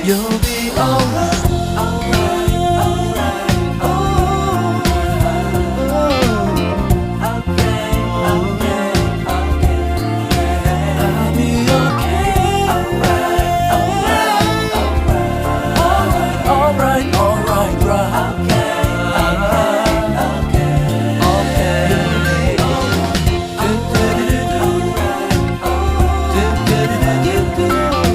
You'll be alright. Do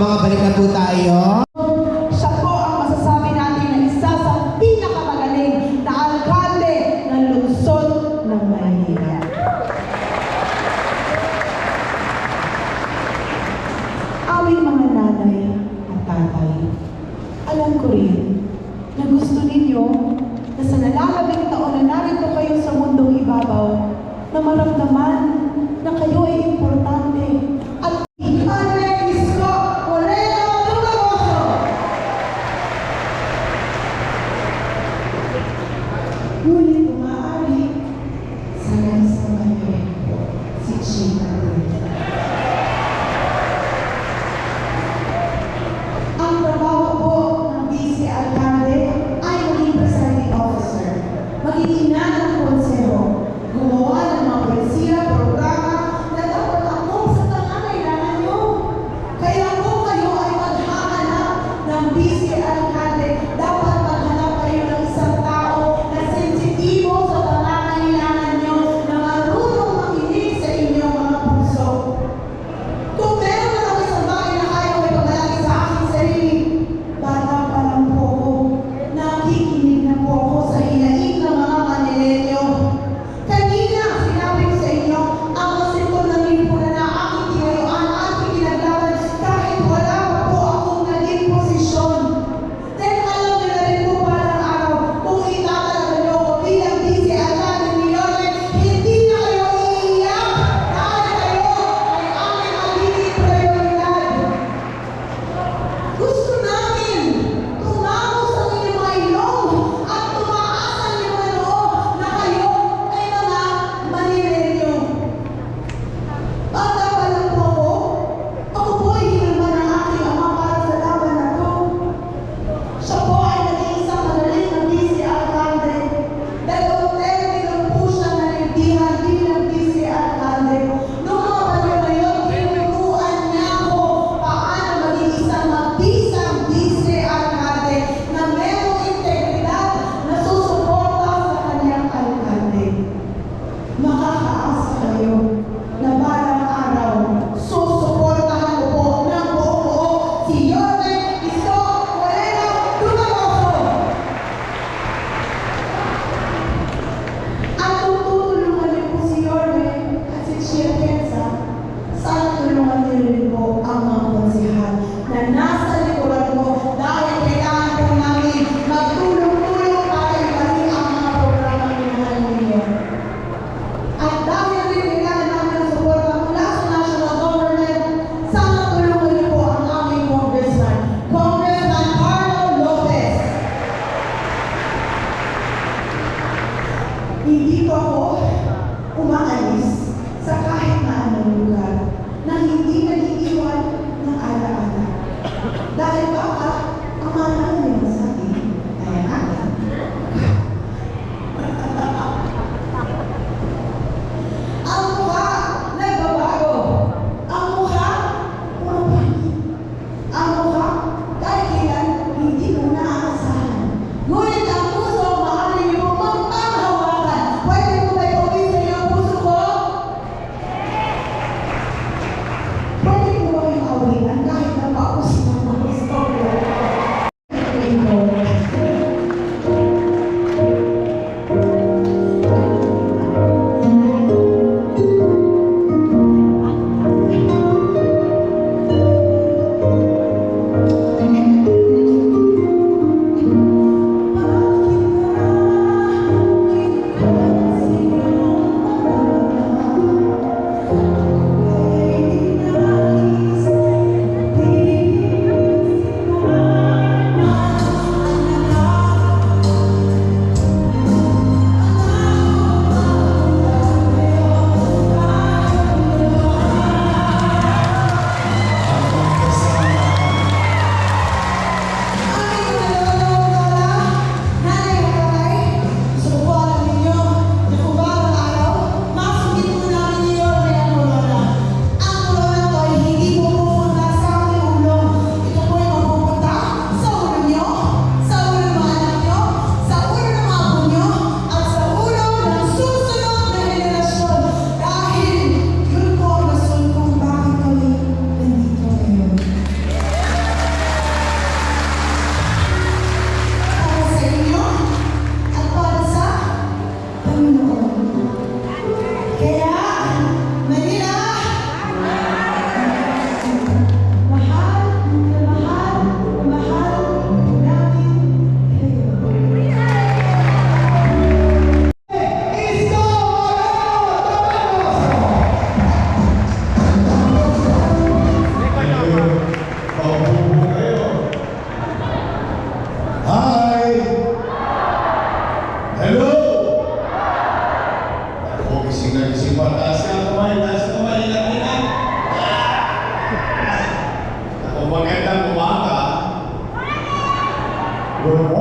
Mga balik na po tayo. Siya po ang masasabi natin na isa sa pinakamagaling na alkalde ng lungsod ng Maynila. Aming mga nanay at tatay, alam ko rin na gusto ninyo na sa nalalabing taon na narito kayo sa mundong ibabaw na maramdaman na kayo ay importante at ngunit umaari sa nais naman niyo rin po si Chika Rita. Ang trabaho po ng Vice Alcalde ay maging presiding officer, maging ina ng konseho, gumawa ng mga polisiya, programa na dapat akong sa pangangailangan niyo. Kaya kung kayo ay maghahanap ng Vice Alcalde, dapat maghanap kayo ng isang tao na sensitibo sa pangangailangan niyo, na marunong makinig sa inyong mga puso. Kung meron na ako isang bagay na kaya ko ipagalaki sa aking sarili, bata pa lang po ako, nakikinig na po ako sa hinaing ng mga Manileño. Kanina, sinabi ko sa inyo, ang masipon ng lipunan na aking tinayuan, aking kinaglaban, kahit wala pa po akong naging posisyon. Then alam niyo na rin po parang araw, kung itatalaga niyo ako bilang Vice Alcalde ni Leone, hindi na kayo iiyak dahil kayo ay aming magiging prioridad. Gusto namin tumamo sa inyong mga ilong at tumaas ang inyong mga noo na kayo ay mga Manileño. Bata pa lang po ako po ay hinirman ng aking ama para sa laban na to. Siya po ay naging isang magaling na Vice Alcalde. Dalawang termino lang po siya nanindihan bilang Vice Alcalde. Noong mga panahon na yun, tinuruan niya ako paano maging isang mabisang Vice Alcalde na merong integridad na susuporta sa kanyang alkalde. Makakaasa kayo na balang araw, susuportahan ko po ng buong buo si Yorme Isko Moreno Dumagoso. At kung tutulungan niyo po si Yorme at si Chia Kenza, sana tulungan niyo rin po ang mga konsehal na nasa likuran ko dahil kailangan po namin magtulong-tulong para ibalik ang mga programa minahal ninyo. At dahil rin kailangan namin ng suporta mula sa national government, sana tulungan niyo po ang aming Congressman Carlo Lopez. Hindi po ako umaalis sa kahit na anong lugar na hindi naging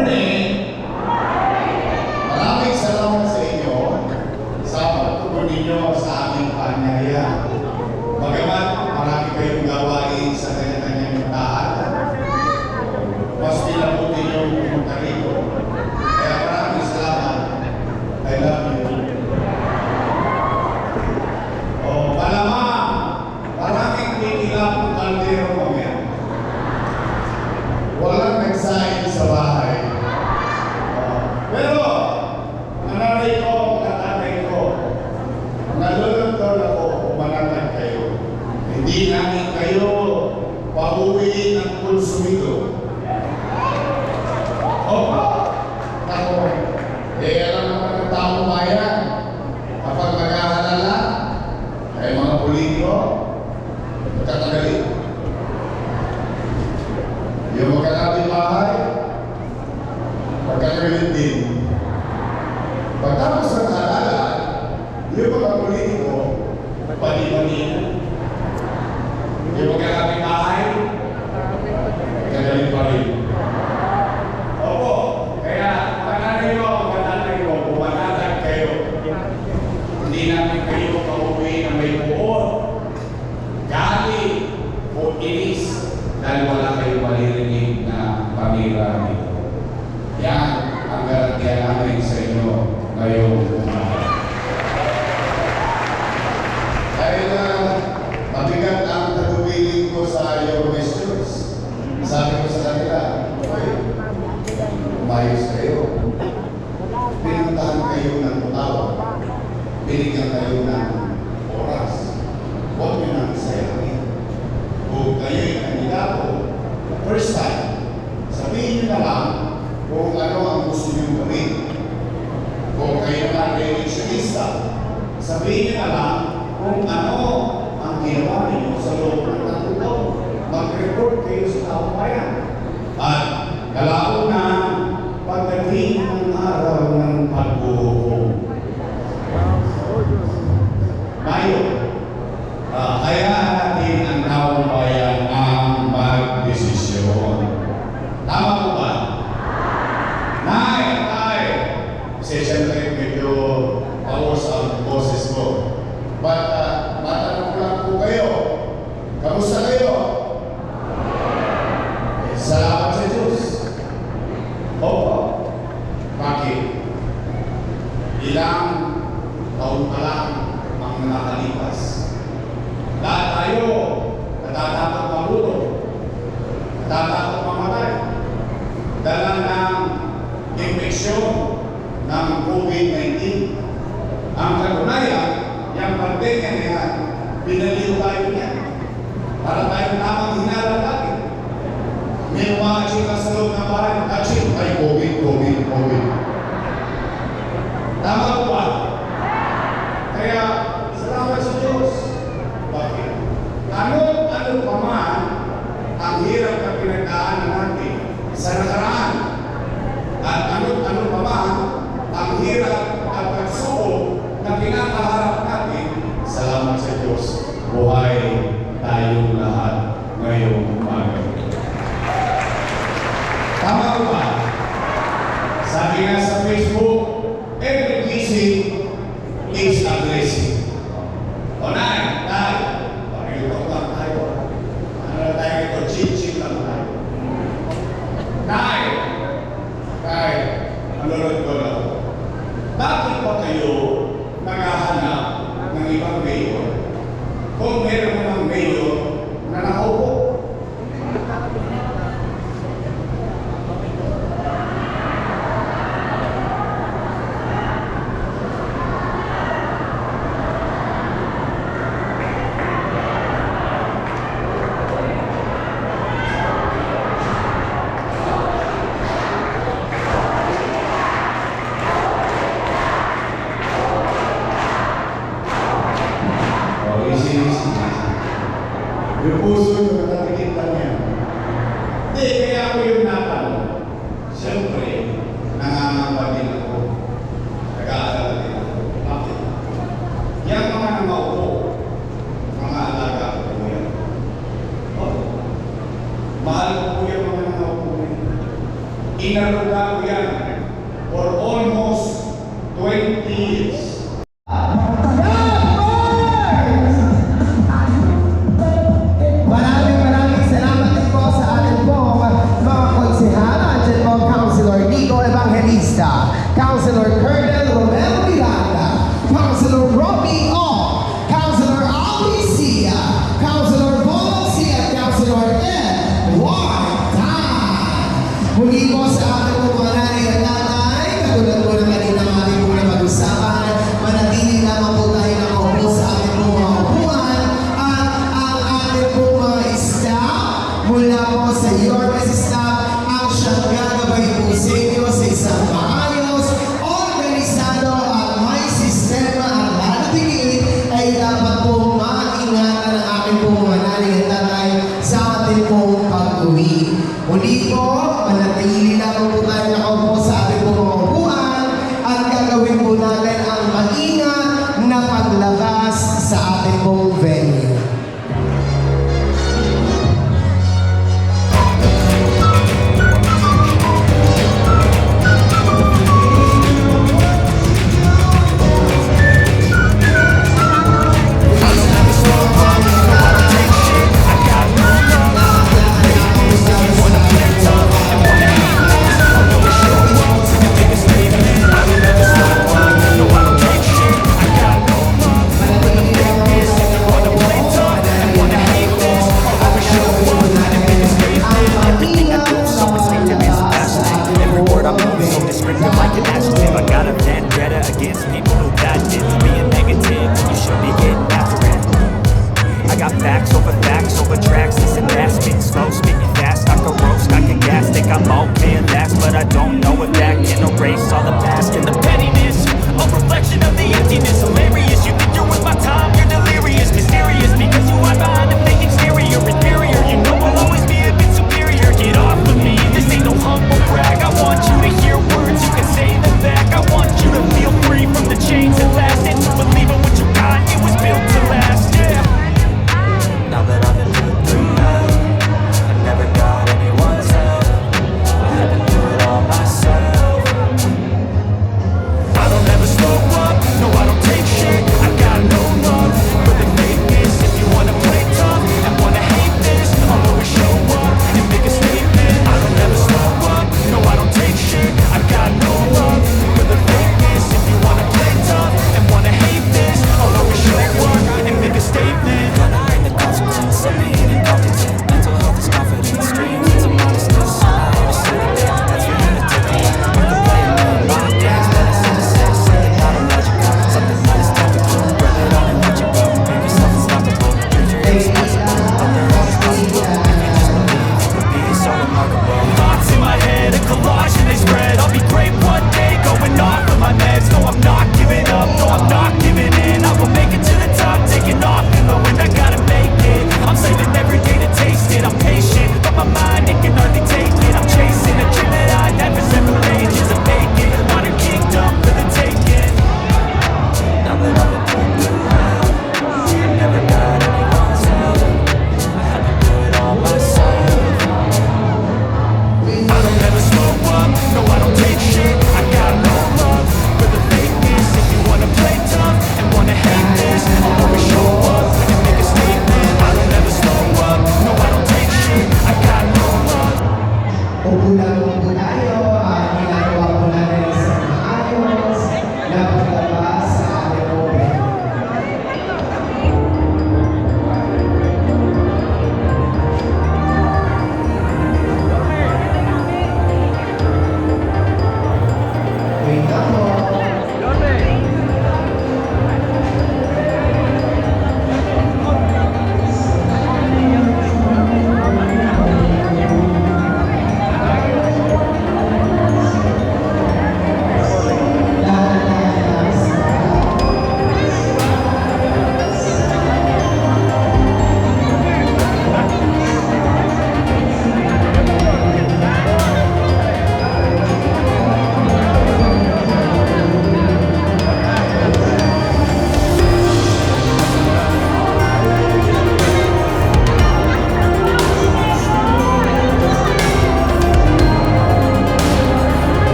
morning! Maraming salamat sa inyo sa pagtugon ninyo sa aming paanyaya. Bagamat marami kayong gawain sa kanya-kanyang tahanan, mas pilabutin niyo pumunta rito. Kaya maraming salamat. I love you. Oh, malamang maraming kikilap ng kaldero mamaya. Walang nagsahin sa bahay. Pero, nanay ko, katatay ko, nalulungkot ako kung manatag kayo. Hindi namin kayo pauwiin ng konsumido. Opo, ako, alam naman ng taong bayan, kapag maghahalala, ay mga politiko, magkatagalit. Yung magkakabing bahay, magkakalit din. Pagtapos ng halala, yung mga politiko, pati-pati. Yung magkakabing bahay, magkakalit pa rin. Opo, kaya magkakalit ko, pumatatag kayo. Hindi namin kayo pauwi na may buod, gali, o inis, dahil wala kayong malirinig na pamira dito. Yan ang garantiya namin sa inyo ngayong umaga. Dahil mabigat ang tagubilin ko sa your questions. Sabi ko sa kanila, umayos kayo. Pinuntahan kayo ng mutawa. Binigyan kayo ng oras. Huwag nyo nang sayangin. Kung kayo'y kandidato, first time, sabihin nyo na lang kung ano ang gusto nyo gawin. Kung kayo na religionista, sabihin nyo na lang kung ano ang ginawa ninyo sa loob ng tatulong. Mag-report kayo sa taong bayan. At kalauna, pagdating ng araw ng pagbuhukom. Mayo, kaya natin ang taong bayan ang magdesisyon. Tama po ba? Nay! Siyempre medyo paus ang boses ko. But matanong lang po kayo. Kamusta kayo? Salamat sa Diyos. Opo. Bakit? Ilang taon pa lang ang nakalipas. Lahat tayo natatakot mabuto, natatakot mamatay, dala ng infeksyon ng COVID-19. Ang katunayan, yung pandemya na yan, pinaliw tayo niya para tayo tamang hinala natin. May umakaching ka sa loob ng bahay, aching, ay COVID. Tama po ba? Kaya, salamat sa Diyos. Bakit? Ano pa man ang hirap na pinagdaanan natin sa nakaraan? At ano pa man ang hirap at pagsubok na kinakaharap natin? Salamat sa Diyos. Buhay tayong lahat ngayong umaga. Tama ko ba? Sabi nga sa Facebook, every blessing is a blessing. O nay, pakilutok lang tayo. Ano na tayo ito? Chill lang tayo. Nay, manunod ko lang. Bakit ba kayo naghahanap ng ibang mayor? Kung meron namang mayor na nakaupo. Yung puso yung natatikit lang yan. Hindi, kaya ako yung natanong. Siyempre, nangangamba din ako. Nag-aalala din ako. Bakit? Yan mga namaupo, mga alaga ko po yan. Mahal ko po yung mga namaupo yan. Inaruga ko yan for almost 20 years. Maraming salamat din po sa atin po mga konsehala. Diyan po Councilor Nico Evangelista, Councilor Colonel Romero Miranda, Councilor Robbie O, Councilor Alicia, Councilor Valencia, at Councilor Edward Tan. Muli po sa ating po mga nanay at tatay, katulad po ng kanina natin po na mag-usapan, manatili lamang po tayo ng upo sa ating po mga upuan at ang ating po mga staff mula po sa Your Best Staff ang siyang gagabay po sa inyo sa isang maayos, organisado at may sistema at halatigin ay dapat po maingatan ang ating po mga nanay at tatay sa ating po pag-uwi. Muli po, manatili lamang po tayo nakaupo sa ating po mga upuan at gagawin po natin ang maingat na paglabas sa ating pong venue. Every word I'm moving so descriptive like an adjective. I got a vendetta against people who got it. Being negative, you should be getting after it. I got facts over tracks. Listen, that's spit slow, speaking fast. I can roast, I can gas. Think I'm okay at last, but I don't know if that can erase all the past and the pettiness. A reflection of the emptiness. Hilarious, you think you're worth my time.